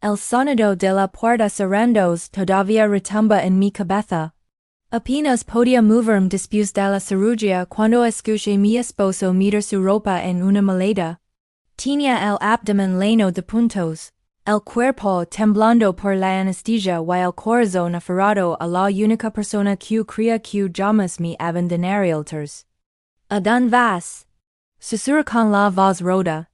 El sonido de la puerta cerrándose todavía retumba en mi cabeza. Apenas podía moverme después de la cirugía cuando escuché mi esposo meter su ropa en una maleta. Tenía el abdomen lleno de puntos, el cuerpo temblando por la anestesia y el corazón aferrado a la única persona que creía que jamás me abandonaría. ¿A dónde vas? Susurró con la voz rota.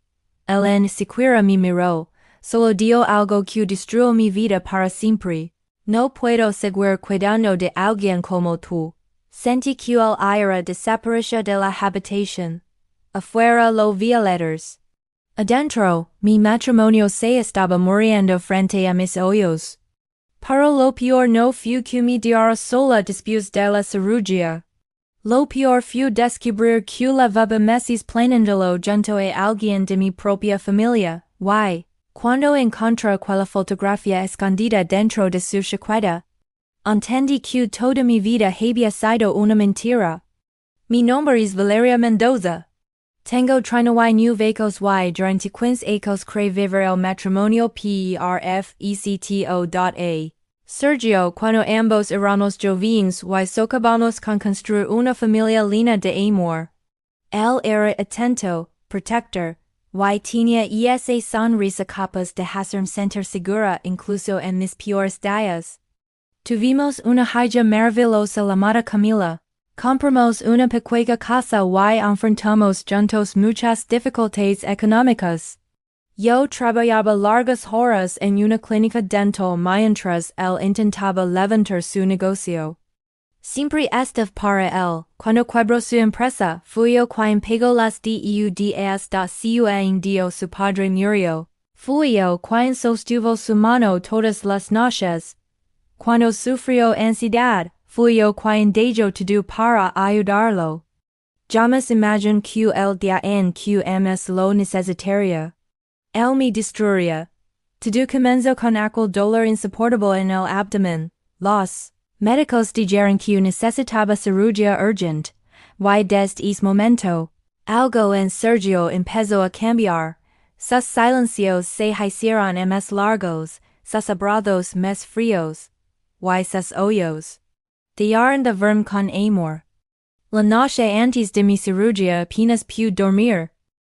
Él ni siquiera me miró, solo dio algo que destruyó mi vida para siempre. No puedo seguir cuidando de alguien como tú. Sentí que el aire desapareció de la habitación. Afuera lo violetas. Adentro, mi matrimonio se estaba muriendo frente a mis ojos. Pero lo peor no fue que me diera sola después de la cirugía. Lo peor fue descubrir que llevaba meses planeándolo junto a alguien de mi propia familia. Cuando encontré aquella fotografía escondida dentro de su chaqueta, entendí que toda mi vida había sido una mentira. Mi nombre es Valeria Mendoza. Tengo 39 y durante 15 años creí vivir el matrimonio perfecto. Sergio, cuando ambos éramos jóvenes y soñábamos con construir una familia llena de amor. Él era atento, protector, y tenía esa sonrisa capaz de hacerme sentir segura incluso en mis peores días. Tuvimos una hija maravillosa llamada Camila. Compramos una pequeña casa y enfrentamos juntos muchas dificultades económicas. Yo trabajaba largas horas en una clínica dental mientras él intentaba levantar su negocio. Siempre estaba para él. Cuando quebró su empresa, fui yo quien pagó las deudas cuando su padre murió. Fui yo quien sostuvo su mano todas las noches. Cuando sufrió ansiedad, fui yo quien dio todo para ayudarlo. Jamás imaginé que el día en que más lo necesitaría. Él me destruía. Todo comenzó con aquel dolor insoportable en el abdomen. Los médicos dijeron que necesitaba cirugía urgente, y desde ese momento, algo en Sergio empezó a cambiar. Sus silencios se hicieron más largos, sus abrazos más fríos, y sus ojos dejaron de verme con amor. La noche antes de mi cirugía apenas pude dormir.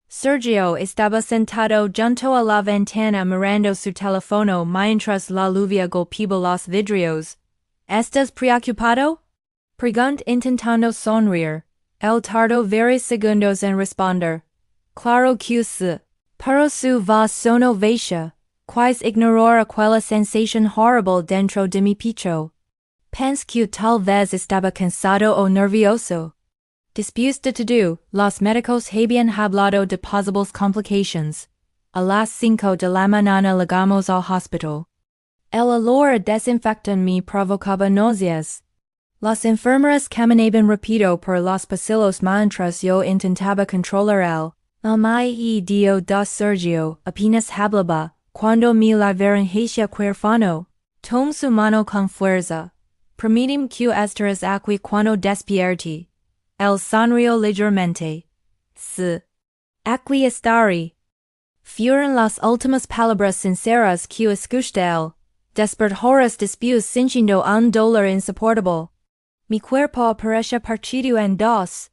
Sergio estaba sentado junto a la ventana mirando su teléfono mientras la lluvia golpeaba los vidrios. ¿Estás preocupado? Pregunté intentando sonreír. Él tardó varios segundos en responder. Claro que sí. Pero su voz sonó vacía, quase ignoró aquella sensación horrible dentro de mi pecho. Pensé que tal vez estaba cansado o nervioso. Después de todo, los médicos habían hablado de posibles complications. A las 5 de la mañana llegamos al hospital. El olor desinfectante me provocaba náuseas. Las enfermeras caminaban rápido por los pasillos mientras yo intentaba controlar el malmaido de Sergio. Apenas hablaba, cuando me la vieron hacia huérfano. Tomé su mano con fuerza. Permíteme que estés aquí cuando despierte. Él sonrió ligeramente. Sí. Aquí estaré. Fueron las últimas palabras sinceras que escuché él. Horas después sintiendo un dolor insoportable. Mi cuerpo parecía partido en dos.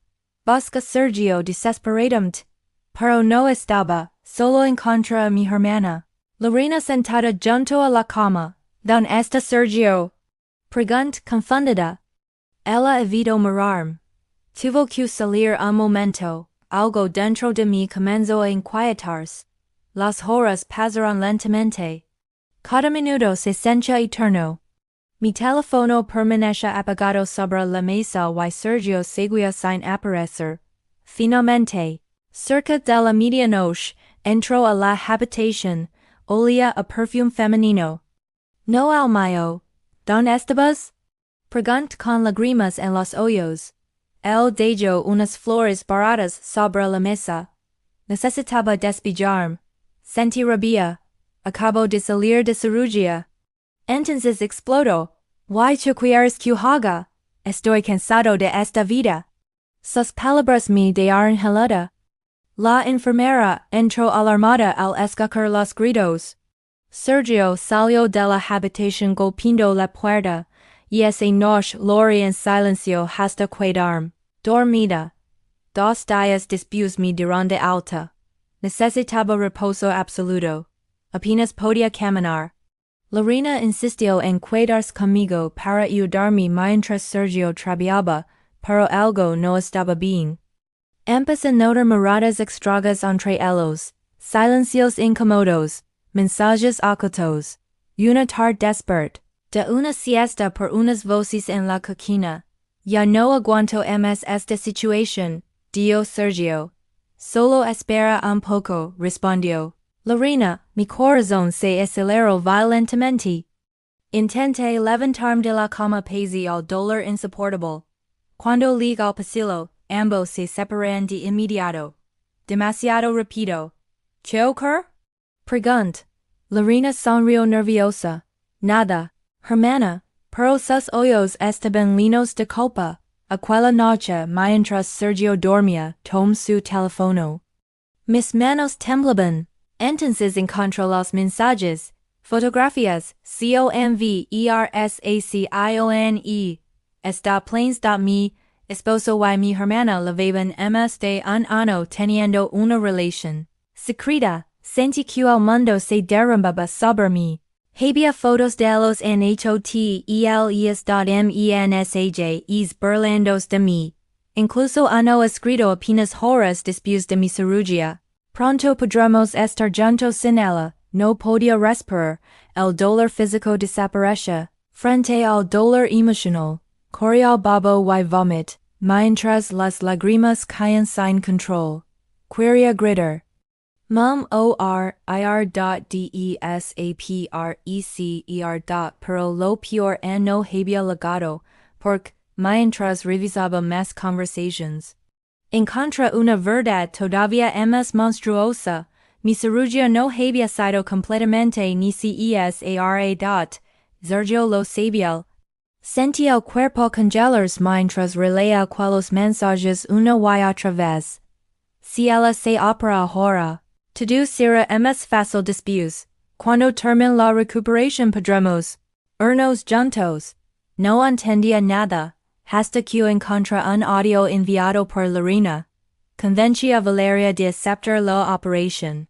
Busqué a Sergio desesperadamente. Pero no estaba, solo encontré a mi hermana. Lorena sentada junto a la cama. ¿Dónde está Sergio? Pregunté confundida. Ella evitó mirarme. Tuvo que salir un momento. Algo dentro de mí comenzó a inquietarse. Las horas pasaron lentamente. Cada minuto se sentía eterno. Mi teléfono permanecía apagado sobre la mesa y Sergio seguía sin aparecer. Finalmente, cerca de la medianoche, entró a la habitación. Olía a perfume femenino. No el mío. ¿Dónde estabas? Pregunté con lágrimas en los ojos. Él dejó unas flores baratas sobre la mesa. Necesitaba despejarme. Sentí rabia. Acabo de salir de cirugía. Entonces explotó. ¿Qué quieres que haga? Estoy cansado de esta vida. Sus palabras me dejaron helada. La enfermera entró alarmada al escuchar los gritos. Sergio salió de la habitación golpeando la puerta, y esa noche lloré en silencio hasta quedarme dormida. 2 días después mi durante alta. Necesitaba reposo absoluto. Apenas podía caminar. Lorena insistió en quedarse conmigo para ayudarme mientras Sergio trabajaba, pero algo no estaba bien. Empecé a notar miradas extrañas entre ellos, silencios incómodos, mensajes ocultos. Una tarde desperté de una siesta por unas voces en la cocina. Ya no aguanto más esta situación, dijo Sergio. Solo espera un poco, respondió. Lorena, mi corazón se aceleró violentamente. Intenté levantarme de la cama pese al dolor insoportable. Cuando llegué al pasillo, ambos se separaron de inmediato. Demasiado rápido. ¿Qué ocurre? Preguntó. Lorena sonrió nerviosa. Nada, hermana, pero sus ojos estaban llenos de culpa. Aquella noche mientras Sergio dormía, tomó su teléfono. Mis manos temblaban. Entonces encontró los mensajes, fotografías, conversation. Está planes de mi esposo y mi hermana llevaban más de un año teniendo una relación secreta. Sentí que el mundo se derrumbaba sobre mí. Había fotos de los mensajes burlandos de mí. Incluso uno escrito apenas horas después de mi cirugía. Pronto podremos estar juntos sin ella. No podía respirar. El dolor físico desapareció. Frente al dolor emocional, corría al babo y vomit, mientras las lágrimas caían sin control. Quería gritar. Pero lo peor no había llegado, porque, mientras revisaba más conversations, encontré una verdad todavía más monstruosa. Mi cirugía no había sido completamente ni siquiera Sergio lo sabía. Sentí el cuerpo congelarse mientras releía aquellos mensajes una y otra vez. Si ella se opera ahora, todo será más fácil después. Cuando termine la recuperación podremos irnos juntos. No entendía nada, hasta que encontré un audio enviado por Lorena. Convencí a Valeria de aceptar la operación.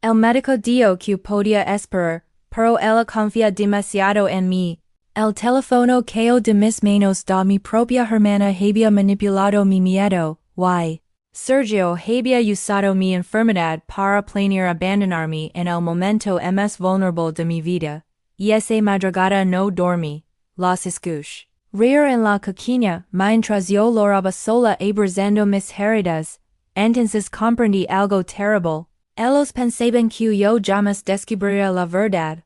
El médico dijo que podía esperar, pero ella confía demasiado en mí. El teléfono cayó de mis manos da mi propia hermana había manipulado mi miedo, y Sergio había usado mi enfermedad para planear abandonarme en el momento más vulnerable de mi vida, y esa madrugada no dormí. Los escuché reír en la cocina mientras yo lloraba sola abrazando mis heridas. Entonces comprendí algo terrible. Ellos pensaban que yo jamás descubriría la verdad.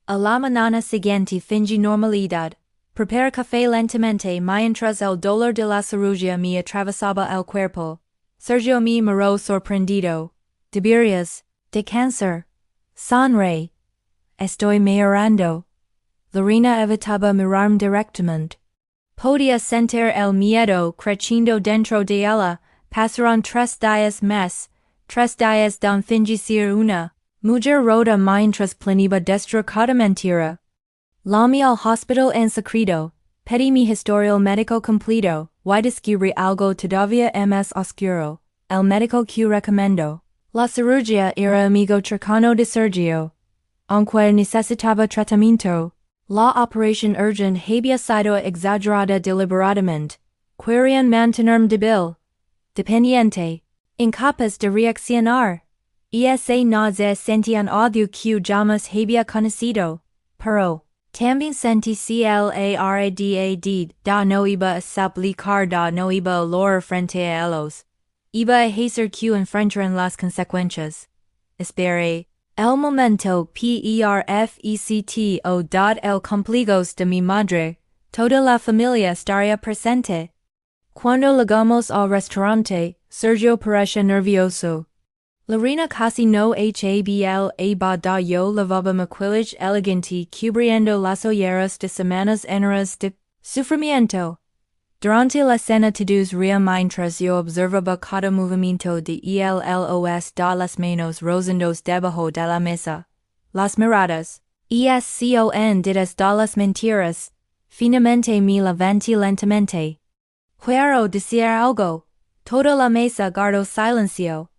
A la mañana siguiente fingí normalidad. Preparé café lentamente mientras el dolor de la cirugía me atravesaba el cuerpo. Sergio me miró sorprendido. ¿Deberías de cáncer? Sonreí. Estoy mejorando. Lorena evitaba mirarme directamente. Podía sentir el miedo creciendo dentro de ella. Pasaron 3 días más. 3 días de fingir una mujer rota mientras planeaba destruir mentira. Llamé al hospital en secreto. Pedí mi historial médico completo. Y descubrí algo todavía más oscuro. El médico que recomendó la cirugía era amigo cercano de Sergio. Aunque necesitaba tratamiento, la operación urgente había sido exagerada deliberadamente. Querían mantenerme débil, dependiente, incapaz de reaccionar. Y esa náusea sentí un odio que jamás había conocido. Pero también sentí claridad no iba a suplicar no iba a lograr frente a ellos. Iba a hacer que enfrentaran las consecuencias. Esperé. El momento perfecto. El cumpleaños de mi madre. Toda la familia estaría presente. Cuando llegamos al restaurante, Sergio parecía nervioso. Lorena casi no habla yo lavaba maquillaje elegante cubriendo las olleras de semanas enteras de sufrimiento. Durante la cena todos rían mientras yo observaba cada movimiento de los de las manos rozando debajo de la mesa. las miradas, escondidas de las mentiras, finalmente me levanté lentamente. Quiero decir algo, toda la mesa guardó silencio.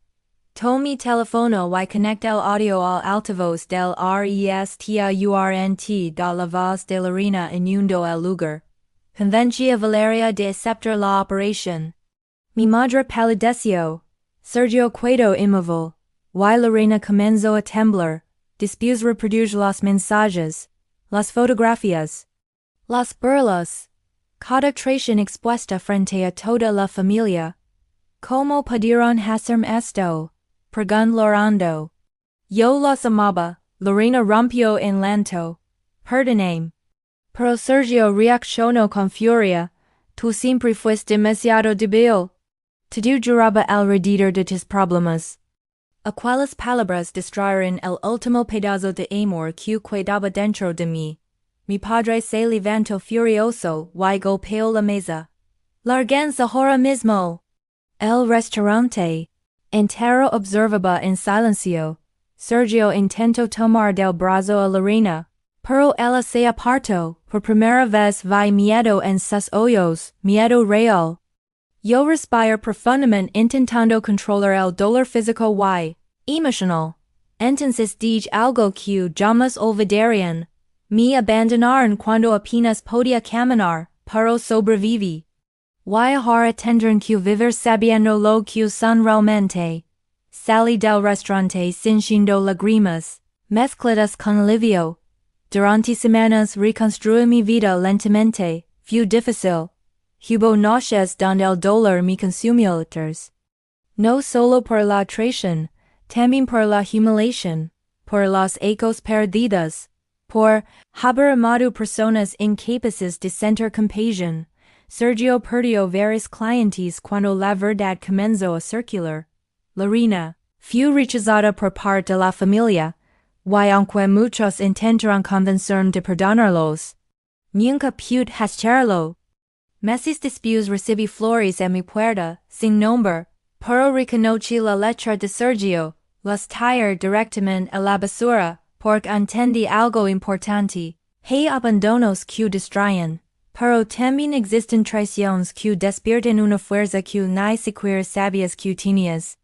Tomé mi teléfono y conecté el audio al altavoz del restaurant da la voz de la reina inundó el lugar. Convencí a Valeria de aceptar la operación. Mi madre palideció. Sergio quedó inmóvil. Y la reina comenzó a temblar. Después reprodujo los mensajes, las fotografías, las burlas. Cada traición expuesta frente a toda la familia. ¿Cómo pudieron hacerme esto? Preguntó llorando. Yo los amaba, la reina rompió en llanto. Perdóname. Pero Sergio reaccionó con furia. Tú siempre fuiste demasiado débil. Todo giraba alrededor de tus problemas. Aquellas palabras destruyeron el último pedazo de amor que quedaba dentro de mí. Mi padre se levantó furioso y golpeó la mesa. Lárguense ahora mismo. El restaurante entero observaba en silencio. Sergio intentó tomar del brazo a la reina, pero ella se apartó. Por primera vez vi miedo en sus ojos, miedo real. Yo respiré profundamente intentando controlar el dolor físico y emocional. Entonces dije algo que jamás olvidarían. Me abandonaron cuando apenas podía caminar, pero sobreviví. Y ahora tendrán que vivir sabiendo lo que son realmente. Salí del restaurante sintiendo lágrimas, mezcladas con alivio. Durante semanas reconstruí mi vida lentamente, fue difícil. Hubo noches donde el dolor me consumió litros. No solo por la traición, también por la humiliación, por los ecos perdidos, por haber amado personas incapaces de sentir compasión. Sergio perdió varios clientes cuando la verdad comenzó a circular. La reina fue rechazada por parte de la familia, y aunque muchos intentaron convencerme de perdonarlos, nunca pude hacerlo. Meses después recibí flores en mi puerta, sin nombre, pero reconocí la letra de Sergio, las tiré directamente a la basura, porque entendí algo importante. Hay abandonos que destruyen, pero también existen traiciones que despiertan una fuerza que ni siquiera sabías que tenías.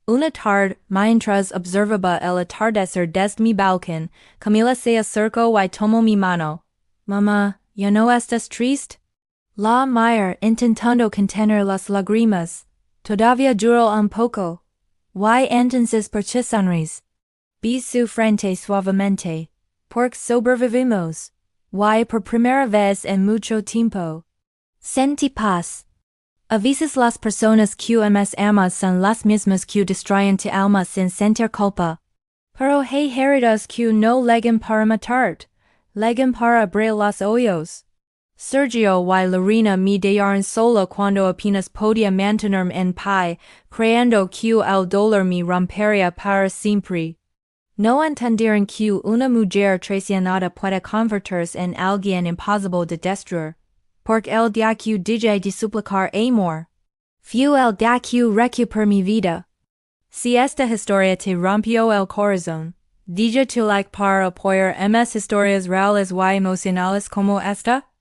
Una tarde, mientras observaba el atardecer desde mi balcón, Camila se acercó y tomó mi mano. Mamá, ¿ya no estás triste? La miré intentando contener las lágrimas. Todavía duró un poco. Y entonces por qué sonríes? Vi su frente suavemente. Porque sobrevivimos. Y por primera vez en mucho tiempo. Sentí paz. A veces las personas que más amas son las mismas que destruyen tu alma sin sentir culpa. Pero hay heridas que no llegan para matarte, llegan para abrir los ojos. Sergio y la reina me dejaron sola cuando apenas podía mantenerme en pie, creyendo que el dolor me rompería para siempre. No entendieron que una mujer traicionada puede convertirse en alguien imposible de destruir. Porque el día que dije de suplicar amor, fue el día que recuperé mi vida. Si esta historia te rompió el corazón, dije tu like para apoyar más historias reales y emocionales como esta.